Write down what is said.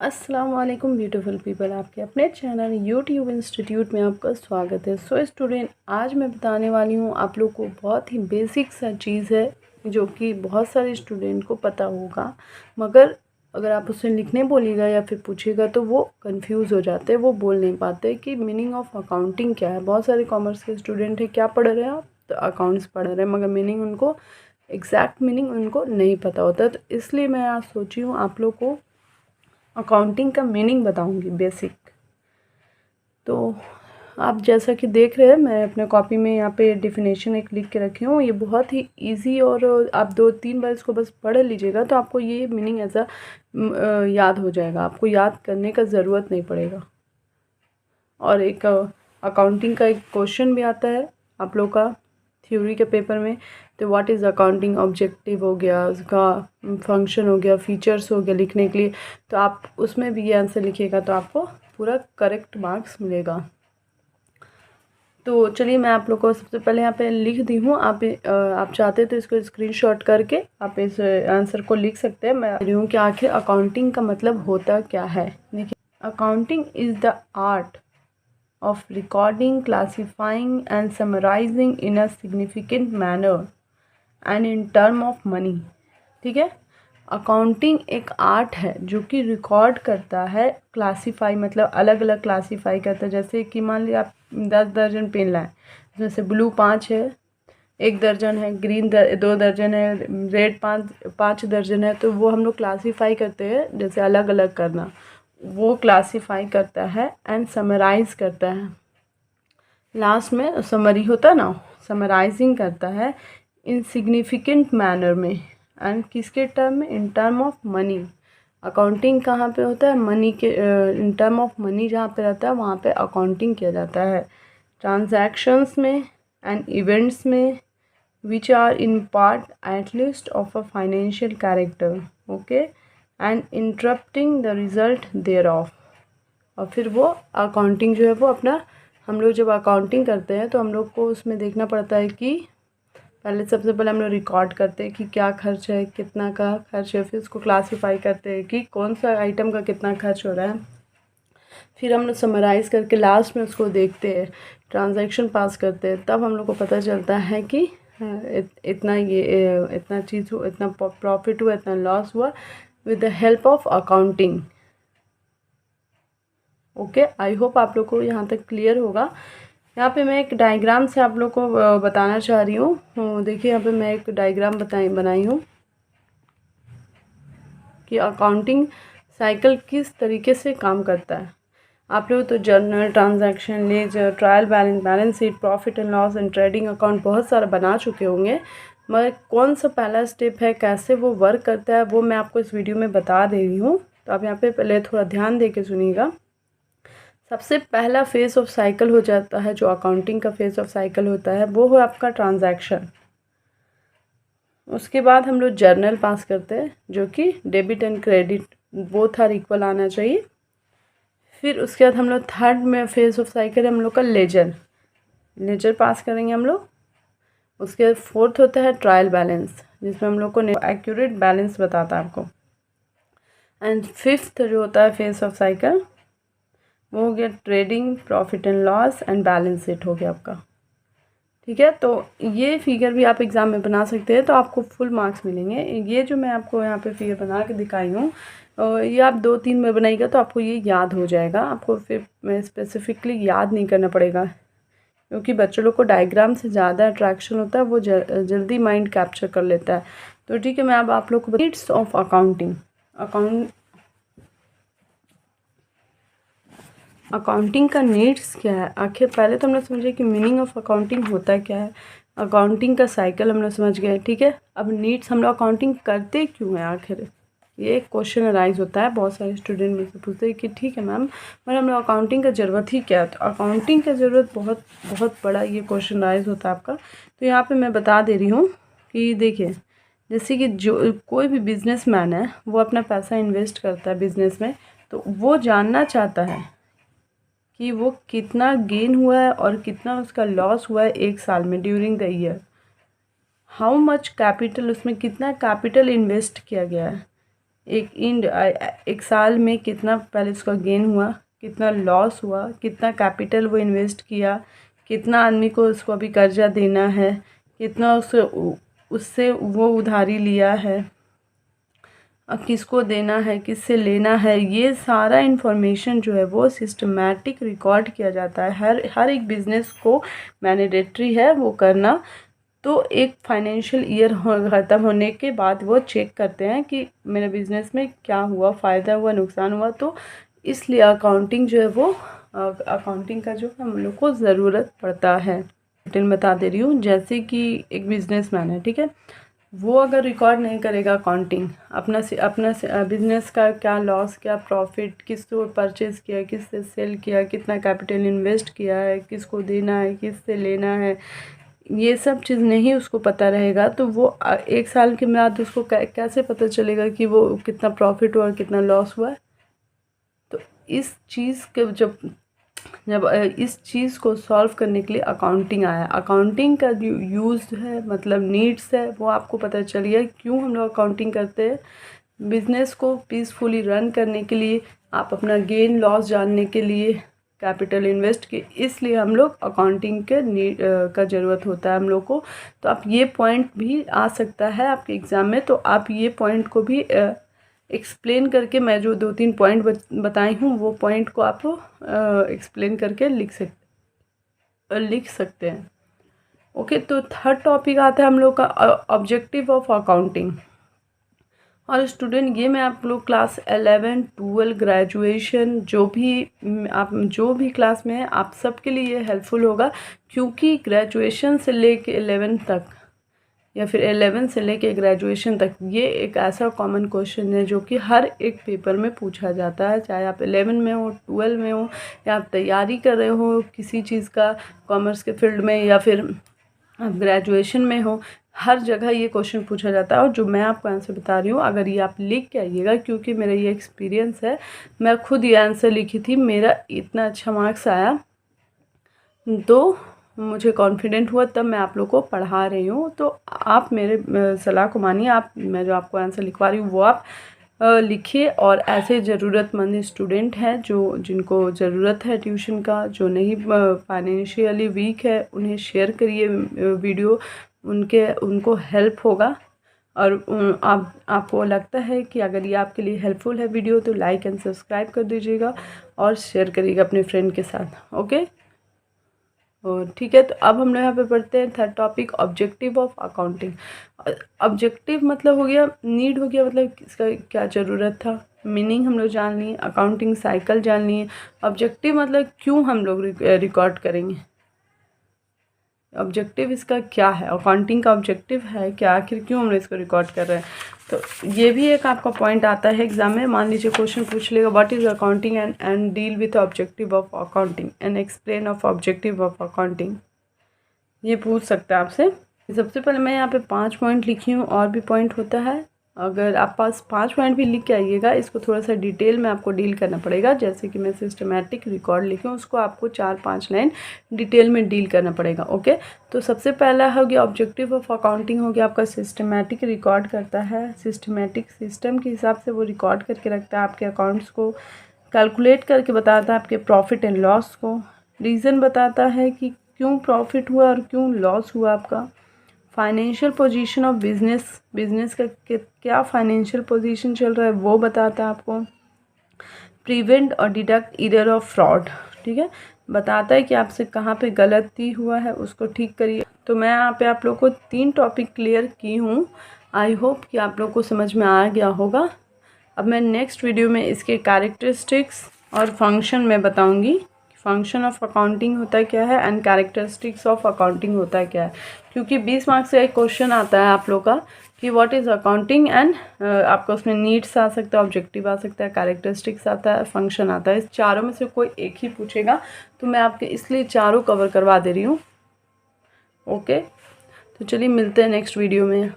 अस्सलाम वालेकुम beautiful people, आपके अपने चैनल यूट्यूब इंस्टीट्यूट में आपका स्वागत है। सो स्टूडेंट, आज मैं बताने वाली हूँ आप लोग को बहुत ही बेसिक सा चीज़ है जो कि बहुत सारे स्टूडेंट को पता होगा, मगर अगर आप उससे लिखने बोलिएगा या फिर पूछिएगा तो वो कंफ्यूज हो जाते हैं, वो बोल नहीं पाते कि मीनिंग ऑफ अकाउंटिंग क्या है। बहुत सारे कॉमर्स के स्टूडेंट हैं, क्या पढ़ रहे हैं आप, तो अकाउंट्स पढ़ रहे हैं, मगर मीनिंग उनको एग्जैक्ट मीनिंग उनको नहीं पता होता। तो इसलिए मैं आज सोची हूँ आप लोग को अकाउंटिंग का मीनिंग बताऊंगी बेसिक। तो आप जैसा कि देख रहे हैं, मैं अपने कॉपी में यहाँ पे डेफिनेशन एक लिख के रखी हूँ। ये बहुत ही इजी और आप 2-3 बार इसको बस पढ़ लीजिएगा तो आपको ये मीनिंग ऐसा याद हो जाएगा, आपको याद करने का ज़रूरत नहीं पड़ेगा। और एक अकाउंटिंग का एक क्वेश्चन भी आता है आप लोग का थ्योरी के पेपर में। तो व्हाट इज़ अकाउंटिंग, ऑब्जेक्टिव हो गया, उसका फंक्शन हो गया, फीचर्स हो गया लिखने के लिए। तो आप उसमें भी ये आंसर लिखिएगा तो आपको पूरा करेक्ट मार्क्स मिलेगा। तो चलिए मैं आप लोग को सबसे पहले यहाँ पे लिख दी हूँ। आप चाहते तो इसको स्क्रीनशॉट करके आप इस आंसर को लिख सकते हैं। मैं कह रही हूँ कि आखिर अकाउंटिंग का मतलब होता क्या है। देखिए, accounting is the art of recording, classifying and summarizing in a significant manner and in term of money। ठीक है, अकाउंटिंग एक आर्ट है जो कि रिकॉर्ड करता है, क्लासीफाई मतलब अलग अलग क्लासीफाई करता है। जैसे कि मान लीजिए आप 10 दर्जन पेन लाएं, उसमें से ब्लू 5 है, 1 दर्जन है, ग्रीन 2 दर्जन है, रेड 5 दर्जन है। तो वो हम लोग क्लासीफाई करते हैं, जैसे अलग अलग करना, वो क्लासीफाई करता है एंड समराइज करता है। लास्ट में समरी होता है ना, समराइजिंग करता है इन सिग्निफिकेंट मैनर में। एंड किसके टर्म में, in term of money. Accounting कहाँ पे होता है, मनी के इन टर्म ऑफ मनी जहाँ पे रहता है वहाँ पे अकाउंटिंग किया जाता है। ट्रांजैक्शंस में एंड इवेंट्स में which are in part at least of a financial character, okay, and interrupting the result thereof। और फिर वो अकाउंटिंग जो है वो अपना, हम लोग जब अकाउंटिंग करते हैं तो हम लोग को उसमें देखना पड़ता है कि पहले सबसे पहले हम लोग रिकॉर्ड करते हैं कि क्या खर्च है, कितना का खर्च है, फिर उसको क्लासीफाई करते हैं कि कौन सा आइटम का कितना खर्च हो रहा है। फिर हम लोग समराइज़ करके लास्ट में उसको देखते हैं, ट्रांजैक्शन पास करते हैं, तब हम लोग को पता चलता है कि इतना इतना चीज़ हुआ, इतना प्रॉफिट हुआ, इतना लॉस हुआ with the help of accounting. Okay, I hope आप लोग को यहाँ तक क्लियर होगा। यहाँ पे मैं एक डायग्राम से आप लोग को बताना चाह रही हूँ। देखिए यहाँ पे मैं एक डायग्राम बनाई हूँ कि अकाउंटिंग साइकिल किस तरीके से काम करता है। आप लोग तो journal, transaction, ledger, trial balance, balance sheet, profit and loss and trading account बहुत सारा बना चुके होंगे, मगर कौन सा पहला स्टेप है, कैसे वो वर्क करता है, वो मैं आपको इस वीडियो में बता दे रही हूँ। तो आप यहाँ पे पहले थोड़ा ध्यान दे के सुनिएगा। सबसे पहला फेस ऑफ साइकिल हो जाता है, जो अकाउंटिंग का फेस ऑफ साइकिल होता है, वो है आपका ट्रांजैक्शन। उसके बाद हम लोग जर्नल पास करते हैं, जो कि debit and credit both are equal आना चाहिए। फिर उसके बाद हम लोग थर्ड में फेस ऑफ साइकिल है हम लोग का लेजर, लेजर पास करेंगे हम लोग। उसके बाद फोर्थ होता है ट्रायल बैलेंस, जिसमें हम लोग को एक्यूरेट बैलेंस बताता है आपको। एंड फिफ्थ जो होता है फेस ऑफ साइकिल, वो हो गया trading, profit and loss and balance sheet हो गया आपका। ठीक है, तो ये फिगर भी आप एग्ज़ाम में बना सकते हैं तो आपको फुल मार्क्स मिलेंगे। ये जो मैं आपको यहाँ पे फिगर बना के दिखाई हूँ, ये आप 2-3 में बनाइएगा तो आपको ये याद हो जाएगा। आपको फिर स्पेसिफिकली याद नहीं करना पड़ेगा, क्योंकि बच्चों लोग को डायग्राम से ज़्यादा अट्रैक्शन होता है, वो जल्दी माइंड कैप्चर कर लेता है। तो ठीक है, मैं अब आप लोग को नीड्स ऑफ अकाउंटिंग, अकाउंटिंग का नीड्स क्या है। आखिर पहले तो हम लोग समझे कि मीनिंग ऑफ अकाउंटिंग होता क्या है, अकाउंटिंग का साइकिल हम लोग समझ गए। ठीक है, अब नीड्स, हम लोग अकाउंटिंग करते क्यों हैं आखिर, ये एक क्वेश्चन अराइज होता है। बहुत सारे स्टूडेंट में से पूछते हैं कि ठीक है मैम, मतलब हम लोग अकाउंटिंग का ज़रूरत ही क्या है। तो अकाउंटिंग का ज़रूरत बहुत बहुत बड़ा ये क्वेश्चन अराइज होता है आपका। तो यहाँ पे मैं बता दे रही हूँ कि देखिए, जैसे कि जो कोई भी बिजनेसमैन है वो अपना पैसा इन्वेस्ट करता है बिजनेस में, तो वो जानना चाहता है कि वो कितना गेन हुआ है और कितना उसका लॉस हुआ है एक साल में, during the year. How much capital, उसमें कितना कैपिटल इन्वेस्ट किया गया है, एक साल में कितना पहले उसका गेन हुआ, कितना लॉस हुआ, कितना कैपिटल वो इन्वेस्ट किया, कितना आदमी को उसको अभी कर्जा देना है, कितना उससे वो उधारी लिया है, अब किसको देना है, किससे लेना है, ये सारा इन्फॉर्मेशन जो है वो सिस्टमैटिक रिकॉर्ड किया जाता है। हर एक बिज़नेस को मैंडेटरी है वो करना। तो एक फाइनेंशियल ईयर ख़त्म होने के बाद वो चेक करते हैं कि मेरे बिज़नेस में क्या हुआ, फ़ायदा हुआ, नुकसान हुआ। तो इसलिए अकाउंटिंग जो है वो अकाउंटिंग का जो हम लोग को ज़रूरत पड़ता है। डिटेल बता दे रही हूँ। जैसे कि एक बिजनेसमैन है, ठीक है, वो अगर रिकॉर्ड नहीं करेगा अकाउंटिंग अपना बिजनेस का क्या लॉस, क्या प्रॉफिट, किसको परचेज़ किया, किससे सेल किया, कितना कैपिटल इन्वेस्ट किया है, किसको देना है, किससे लेना है, ये सब चीज़ नहीं उसको पता रहेगा, तो वो एक साल के बाद उसको कैसे पता चलेगा कि वो कितना प्रॉफिट हुआ, कितना लॉस हुआ। तो इस चीज़ के जब इस चीज़ को सॉल्व करने के लिए अकाउंटिंग आया। अकाउंटिंग का जो यूज़ है, मतलब नीड्स है, वो आपको पता चल गया क्यों हम लोग अकाउंटिंग करते हैं। बिज़नेस को पीसफुली रन करने के लिए, आप अपना गेन लॉस जानने के लिए, कैपिटल इन्वेस्ट के, इसलिए हम लोग अकाउंटिंग के का ज़रूरत होता है हम लोग को। तो आप ये पॉइंट भी आ सकता है आपके एग्ज़ाम में, तो आप ये पॉइंट को भी एक्सप्लेन करके, मैं जो 2-3 पॉइंट बताई हूँ वो पॉइंट को आप एक्सप्लेन करके लिख सकते हैं। ओके, तो थर्ड टॉपिक आता है हम लोग का ऑब्जेक्टिव ऑफ अकाउंटिंग। और स्टूडेंट, ये मैं आप लोग क्लास 11, 12, ग्रेजुएशन जो भी क्लास में है, आप सबके लिए ये हेल्पफुल होगा, क्योंकि ग्रेजुएशन से लेके 11 तक या फिर 11 से लेके ग्रेजुएशन तक ये एक ऐसा कॉमन क्वेश्चन है जो कि हर एक पेपर में पूछा जाता है। चाहे आप 11 में हो, 12 में हो, या आप तैयारी कर रहे हो किसी चीज़ का कॉमर्स के फील्ड में, या फिर आप ग्रेजुएशन में हो, हर जगह ये क्वेश्चन पूछा जाता है। और जो मैं आपको आंसर बता रही हूँ, अगर ये आप लिख के आइएगा, क्योंकि मेरा ये एक्सपीरियंस है, मैं खुद ये आंसर लिखी थी, मेरा इतना अच्छा मार्क्स आया, तो मुझे कॉन्फिडेंट हुआ, तब मैं आप लोग को पढ़ा रही हूँ। तो आप मेरे सलाह को मानिए, मैं जो आपको आंसर लिखवा रही हूँ वो आप लिखिए। और ऐसे ज़रूरतमंद स्टूडेंट हैं जिनको ज़रूरत है ट्यूशन का, जो नहीं फाइनेंशियली वीक है, उन्हें शेयर करिए वीडियो, उनको हेल्प होगा। और आपको लगता है कि अगर ये आपके लिए हेल्पफुल है वीडियो, तो लाइक एंड सब्सक्राइब कर दीजिएगा और शेयर करिएगा अपने फ्रेंड के साथ। ओके, और ठीक है, तो अब हम लोग यहाँ पे पढ़ते हैं third topic, objective of accounting. Objective मतलब हो गया, नीड हो गया, मतलब इसका क्या ज़रूरत था, मीनिंग हम लोग जान लिए, अकाउंटिंग साइकिल जान लिए। ऑब्जेक्टिव मतलब क्यों हम लोग रिकॉर्ड करेंगे, ऑब्जेक्टिव इसका क्या है, अकाउंटिंग का ऑब्जेक्टिव है क्या, आखिर क्यों हम लोग इसको रिकॉर्ड कर रहे हैं। तो ये भी एक आपका पॉइंट आता है एग्जाम में। मान लीजिए क्वेश्चन पूछ लेगा, what is accounting and deal with objective of accounting and explain of objective of accounting, ये पूछ सकता है आपसे। सबसे पहले मैं यहाँ पे 5 पॉइंट लिखी हूँ, और भी पॉइंट होता है, अगर आप पास 5 पॉइंट भी लिख के आइएगा, इसको थोड़ा सा डिटेल में आपको डील करना पड़ेगा। जैसे कि मैं सिस्टमैटिक रिकॉर्ड लिखी हूँ, उसको आपको 4-5 लाइन डिटेल में डील करना पड़ेगा। ओके, तो सबसे पहला हो गया ऑब्जेक्टिव ऑफ अकाउंटिंग, हो गया आपका सिस्टमैटिक रिकॉर्ड करता है, सिस्टमैटिक सिस्टम के हिसाब से वो रिकॉर्ड करके रखता है आपके अकाउंट्स को, कैलकुलेट करके बताता है आपके प्रॉफिट एंड लॉस को, रीज़न बताता है कि क्यों प्रॉफिट हुआ और क्यों लॉस हुआ आपका, फाइनेंशियल पोजीशन ऑफ बिजनेस का क्या फाइनेंशियल पोजीशन चल रहा है वो बताता है आपको, प्रिवेंट और डिडक्ट ईरर ऑफ फ्रॉड, ठीक है, बताता है कि आपसे कहाँ पे गलती हुआ है, उसको ठीक करिए। तो मैं यहाँ पे आप लोग को 3 टॉपिक क्लियर की हूँ, आई होप कि आप लोग को समझ में आ गया होगा। अब मैं नेक्स्ट वीडियो में इसके कैरेक्टरिस्टिक्स और फंक्शन में बताऊँगी, फंक्शन ऑफ अकाउंटिंग होता है क्या है एंड कैरेक्टरिस्टिक्स ऑफ अकाउंटिंग होता है क्या है, क्योंकि 20 मार्क्स से एक क्वेश्चन आता है आप लोग का कि व्हाट इज़ अकाउंटिंग एंड आपका उसमें नीड्स आ सकता है, ऑब्जेक्टिव आ सकता है, कैरेक्टरिस्टिक्स आता है, फंक्शन आता है, इस चारों में से कोई एक ही पूछेगा। तो मैं आपके इसलिए चारों कवर करवा दे रही हूँ। ओके, तो चलिए मिलते हैं नेक्स्ट वीडियो में।